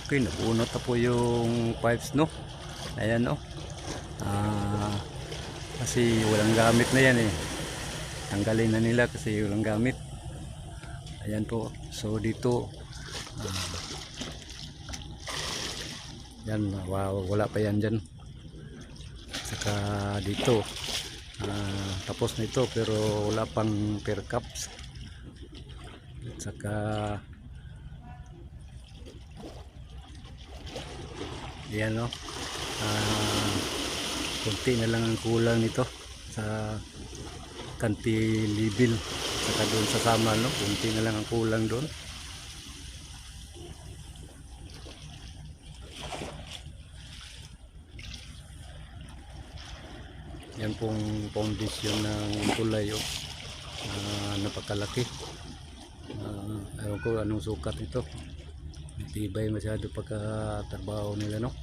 Okay, nabunot na po yung pipes, no? Ayan, no? Kasi walang gamit na yan eh. Tanggalin na nila kasi walang gamit. Ayan po. So dito yan, wala pa yan dyan. Saka dito tapos na ito pero wala pang per caps. At saka yan, no? Kunti na lang ang kulang nito sa cantilever, saka doon sa sama, no? Kunti na lang ang kulang doon. Yan pong foundation ng tulay, oh. Napakalaki. Ayaw ko anong sukat ito. Matibay masyado pagkatrabaho nila, no?